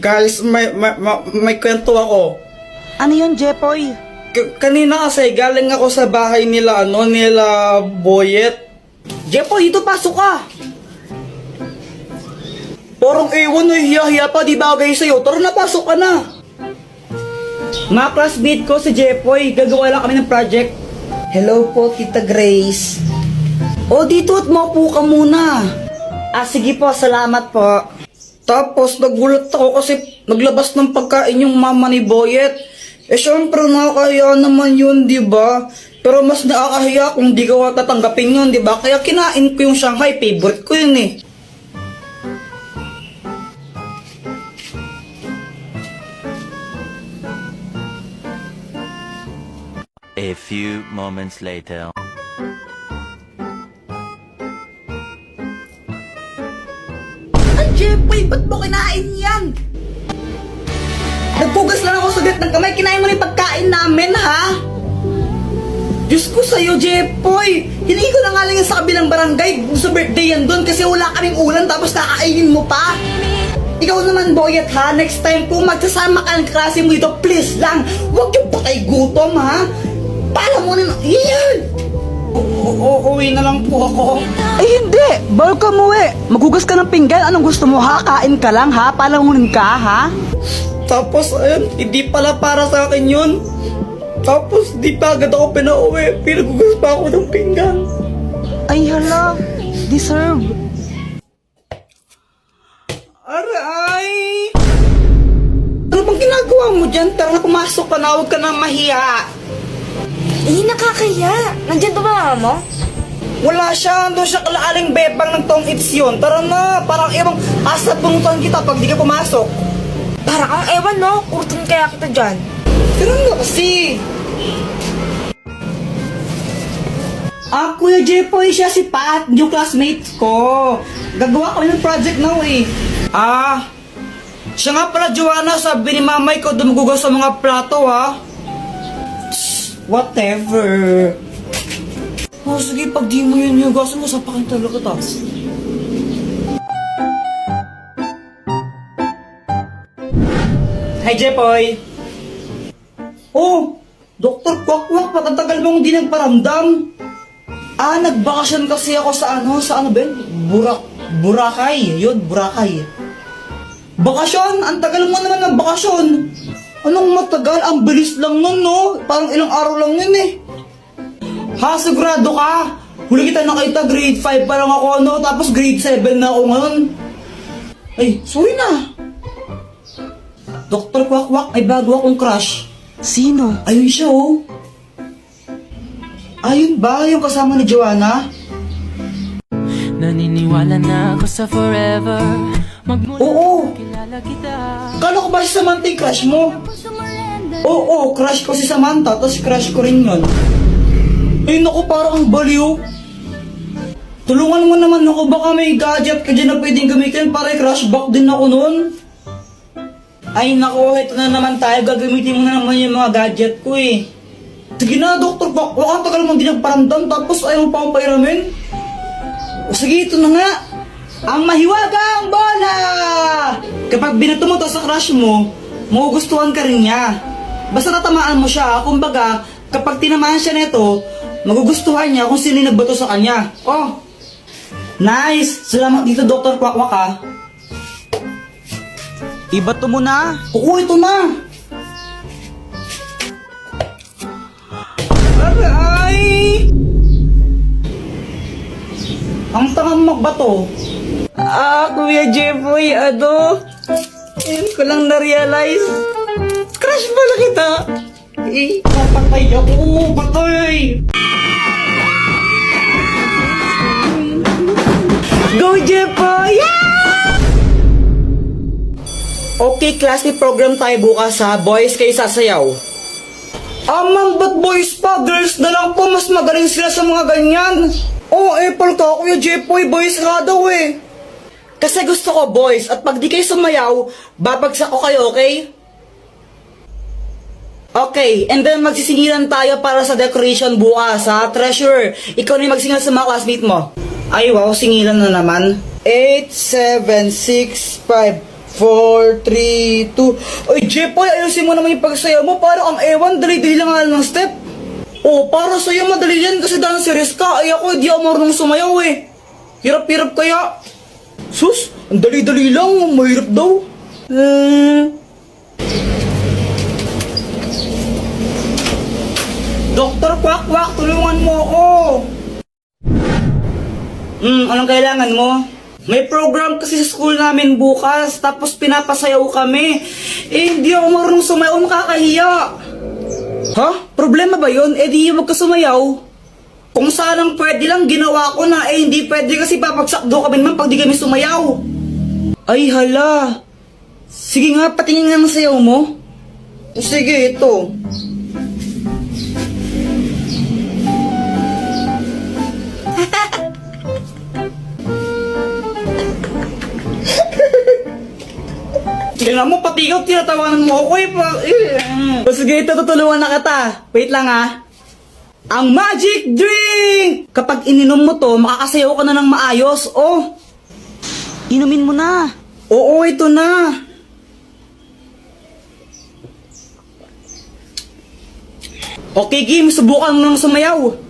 Guys, may kwento ako. Ano yun, Jepoy? Kanina kasi galing ako sa bahay nila, nila Boyet. Jepoy, dito pasok ka! Parang ewan na hiya-hiya pa, di bagay sa'yo. Tara na, pasok ka na. Mga classmate ko si Jepoy, gagawa lang kami ng project. Hello po, Tita Grace. O, dito at maupo ka muna. Sige po, salamat po. Tapos nagulat ako kasi naglabas ng pagkain yung mama ni Boyet. Syempre nakakahiya naman yun, di ba? Pero mas nakakahiya kung di ka tatanggapin yun, di ba? Kaya kinain ko yung Shanghai, favorite ko yun eh. A few moments later. Ay, Jepoy, ba't mo kinain yan? Nagpugas lang ako saglit ng kamay, kinain mo na yung pagkain namin, ha? Diyos ko sa'yo, Jepoy! Hiningi ko na nga lang yan sa kabilang barangay. Sa birthday yan doon kasi wala kaming ulan tapos kakainin mo pa. Ikaw naman, Boyet, ha? Next time kung magsasama ka ng klase mo dito, please lang, huwag yung patay gutom, ha? Paalam mo na, yan! Uuwi na lang po ako. Ay, hindi! Bawal ka umuwi! Maghugas ka ng pinggan, anong gusto mo, ha? Kain ka lang, ha? Palamunin ka, ha? Tapos ayun, hindi pala para sa akin yun. Tapos di pa agad ako pinauwi. Pinagugas pa ako ng pinggan. Ay, hala! Deserve! Aray! Ano bang ginagawa mo dyan? Tara na, pumasok ka na, huwag ka na mahiya. Nakakaya. Nandyan ba mama mo? Wala siya, doon siya kalaaling bebang ng tong its yun. Tara na, parang ibang asat punutan kita pag di ka pumasok. Para kang ewan, no? Kurtun kaya kita dyan. Tara na kasi. Kuya Jepoy, siya si Pat, yung classmate ko. Gagawa ko ng project now, eh. Siya nga pala, Joanna, sabi ni mamay ko dumugugas sa mga plato, ha? Whatever. Sige, pag di mo yun hugasan mo, sapakin talaga kita. Hi, Jepoy. Oh, Dr. Kwakwak, patatagal mong hindi nagparamdam. Nagbakasyon kasi ako sa sa ba yun? Boracay, yun, Boracay. Bakasyon? Ang tagal mo naman ng bakasyon. Anong matagal? Ang bilis lang nun, no? Parang ilang araw lang yun eh. Ha, sigurado ka? Huli kita nakita, grade 5 pa lang ako, tapos grade 7 na ako ngayon. Ay, sorry na. Dr. Kwakwak, ay bago akong crush. Sino? Ayun siya, oh. Ayun ba yung kasama ni Joanna? Naniniwala na ako sa forever. Oo. Kilala kita. Kala ko ba si Samantha yung crush mo? Oo, crush ko si Samantha, tapos crush ko rin yun. Ay naku, parang ang baliw. Tulungan mo naman ako, baka may gadget ka dyan na pwedeng gamitin para i-crush back din ako nun. Ay naku, ito na naman tayo, gagamitin mo na naman yung mga gadget ko eh. Sige na, Dr. Bak, ang tagal mong di nagparamdam tapos ayaw mo pa akong pairamin. O sige, ito na nga. Ang mahiwagang bola! Kapag binato mo to sa crush mo, magugustuhan ka rin niya. Basta tatamaan mo siya, kumbaga, kapag tinamaan siya nito, magugustuhan niya kung sino yung nagbato sa kanya. Oh, nice! Salamat dito, Dr. Kwakwak, ha. Ibato mo na. Oo, ito na! Aray! Ang tangang magbato. Kuya Jepoy, ngayon ko lang na-realize. Crush pala kita. Papatay ako, patay! Go, Jepoy! Okay, class, may program tayo bukas ha. Boys, kayo sasayaw. Ma'am, ba't boys pa? Girls na lang po, mas magaling sila sa mga ganyan. Palta Kuya Jepoy, boys nga daw eh. Kasi gusto ko boys, at pag di kayo sumayaw, babagsak ko kayo, okay? Okay, and then magsisingilan tayo para sa decoration bukas, ha? Treasure, ikaw na yung magsingal sa mga classmate mo. Ay, wow, singilan na naman. 8, 7, 6, 5, 4, 3, 2... Ay, Jepoy, ayusin mo naman yung pagsayaw mo. Parang ang ewan, dali-dali lang nga ng step. Oh, para sa'yo madali yan kasi dancerist ka. Ay ako, di ako marunong sumayaw eh. Hirap-hirap kaya. Sus, ang dali-dali lang, mahirap daw. Dr. Kwak-Kwak, tulungan mo ako. Anong kailangan mo? May program kasi sa school namin bukas, tapos pinapasayaw kami. Eh, hindi ako marunong sumayaw, makakahiya. Ha? Problema ba yun? Eh, di wag ka sumayaw. Kung sanang pwede lang, ginawa ko na. Eh, hindi pwede kasi papagsakdo kami naman pag di kami sumayaw. Ay, hala. Sige nga, patingin nga ng sayaw mo. O, sige, ito. Tingnan mo, pati ikaw, tinatawanan mo ako eh. O sige, ito, tutulungan na kita. Wait lang ah. Ang magic drink! Kapag ininom mo to, makakasayaw ka na ng maayos. Oh, inumin mo na. Oo, ito na. Okay, game, subukan mo nang sumayaw.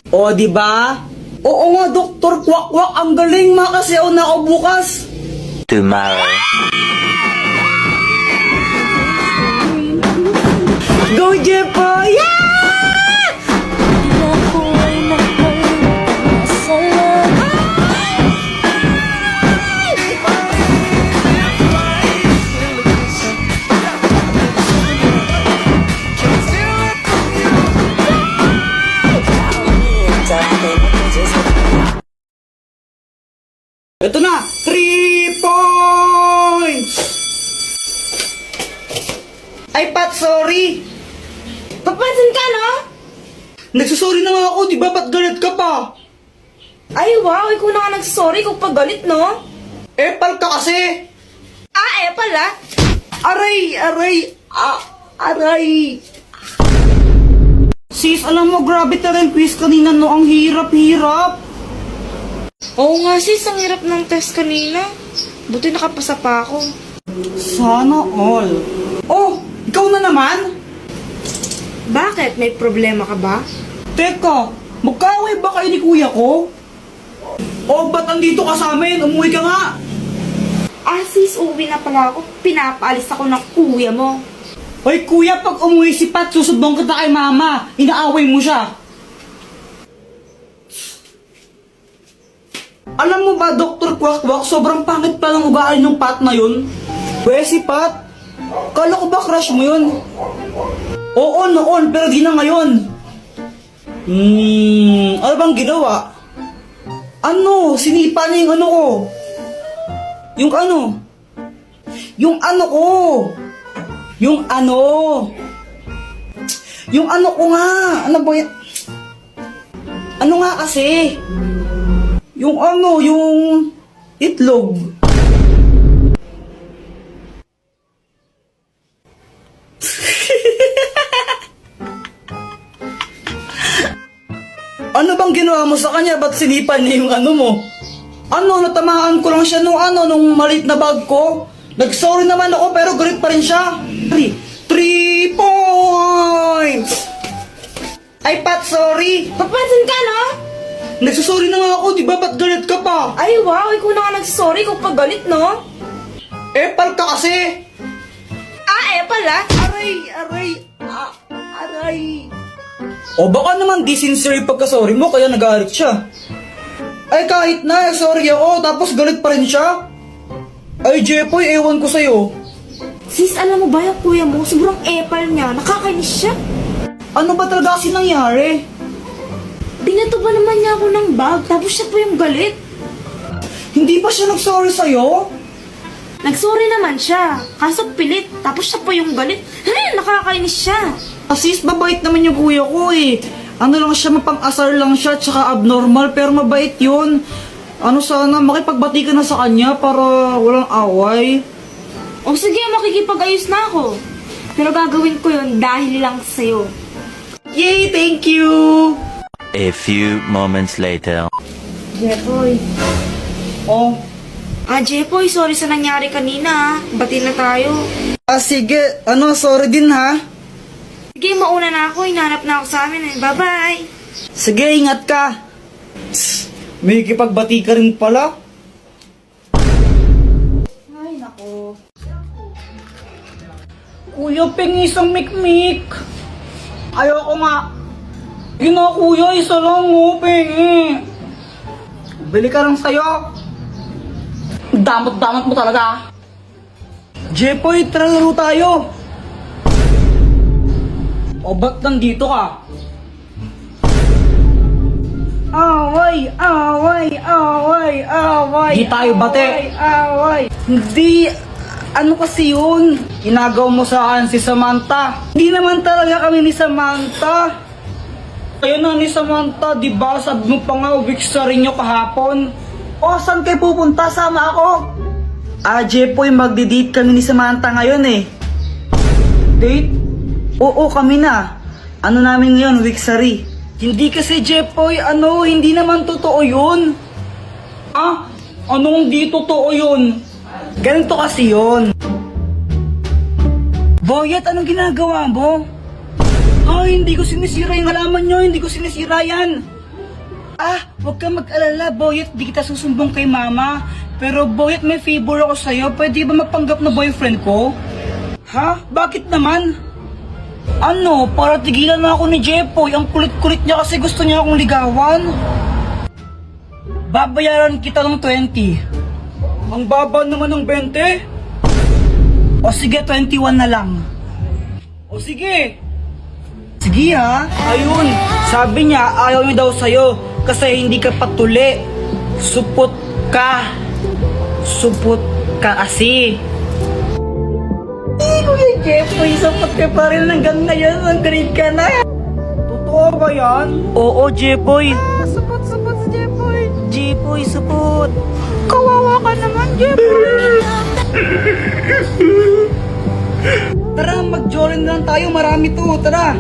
O, di ba? Oo nga, Dr. Kwak-Kwak, ang galing, makasayaw na ako bukas. Tomorrow. Go, Jepo! Yeah! Ito na! 3 points! Ay, Pat, sorry! Papansin ka, no? Nagsasorry na nga ako, di ba? Ba't galit ka pa? Ay, wow, ikaw na nga nagsasorry kung pagalit, no? Epal ka kasi! Ah, pala. Aray! Aray! Sis, alam mo, grabe talagang quiz kanina, no? Ang hirap-hirap! Oo nga, sis, ang hirap ng test kanina. Buti nakapasa pa ako. Sana all. Oh, ikaw na naman? Bakit? May problema ka ba? Teka, magkaaway ba kayo ni kuya ko? Oh, ba't andito ka sa amin? Umuwi ka nga! Ah, sis, uuwi na pala ako. Pinapaalis ako ng kuya mo. Hoy kuya, pag umuwi si Pat, susubong kita kay mama. Inaaway mo siya. Alam mo ba, Dr. Kwak-Kwak, sobrang pangit pa ng ugali ng Pat na yun? Pwede si Pat, kala ko ba crush mo yun? Oo, noon, pero di na ngayon. Ano bang ginawa? Ano? Sinipa niya yung ano ko. Yung ano? Yung ano ko. Yung ano? Yung ano ko nga. Ano ba yan? Ano nga kasi? Yung ano, yung itlog. Ano bang ginawa mo sa kanya? Ba't sinipan niya yung ano mo? Ano, natamaan ko lang siya nung maliit na bag ko. Nag-sorry naman ako pero galit pa rin siya. 3 points! Ay, Pat, sorry. Papansin ka, no? Nagsasorry na nga ako, di ba? Ba't galit ka pa? Ay, wow, ikaw na nga nagsasorry kung pagalit, no? Epal ka kasi! Ah, pala. Aray! O baka naman di sincere yung pagkasorry mo, kaya nagalit siya. Ay, kahit na, sorry ako, tapos galit pa rin siya. Ay, Jepoy, ewan ko sa'yo. Sis, alam mo ba yung kuya mo? Sobrang epal niya. Nakakainis siya. Ano ba talaga kasi nangyari? Binato ba naman niya ako ng bag, tapos siya pa yung galit. Hindi pa siya nag-sorry sa'yo? Nagsorry naman siya, kaso pilit, tapos siya pa yung galit. Nakakainis siya. Asis, mabait naman yung kuya ko eh. Ano lang siya, mapang-asar lang siya, tsaka abnormal, pero mabait yun. Ano sana, makipagbati ka na sa kanya para walang away. O sige, makikipag-ayos na ako. Pero gagawin ko yun dahil lang sa'yo. Yay, thank you! A few moments later. Jepoy. Oh, Jepoy, sorry sa nangyari kanina. Bati na tayo. sige, sorry din ha. Sige, mauna na ako. Hinanap na ako sa amin. Bye-bye. Sige, ingat ka. May kipagbati ka rin pala. Ay, nako. Kuya, pengi isang mikmik. Ayoko nga. Sige na kuya, isa lang mo, pengi. Bili ka lang sa'yo. Damot-damot mo talaga. Jepoy, tara laro tayo. O ba't nandito ka? Away, away, away, away. Di tayo bate. Away. Hindi, ano kasi yun? Inagaw mo sa akin si Samantha. Hindi naman talaga kami ni Samantha. Kayo na ni Samantha, di ba? Sabi mo pa nga, weeks na rin nyo kahapon. O, saan kayo pupunta? Sama ako. Jepoy, magdi-date kami ni Samantha ngayon eh. Date? Oo, kami na. Ano namin ngayon, Wixary? Hindi kasi Jepoy, hindi naman totoo yun. Anong di totoo yun? Ganito kasi yun. Boyet, anong ginagawa mo? Hindi ko sinisira yung halaman nyo, hindi ko sinisira yan. Huwag kang mag-alala, Boyet, di kita susumbong kay mama. Pero Boyet, may favor ako sa'yo, pwede ba mapanggap na boyfriend ko? Bakit naman? Para tigilan na ako ni Jepoy, ang kulit-kulit niya kasi gusto niya akong ligawan. Babayaran kita ng 20. Ang baba naman ng 20. O sige, 21 na lang. O sige. Sige ha. Ayun, sabi niya ayaw niya daw sa'yo kasi hindi ka patuli. Supot ka. Supot ka kasi. Kuya Jepoy, sapat ka pa rin hanggang ngayon. Ang grade ka na. Totoo ba yan? Oo, Jepoy. Supot-supot si Jepoy. Jepoy, support. Kawawa ka naman, Jepoy. Tara, mag-jorin lang tayo. Marami to. Tara.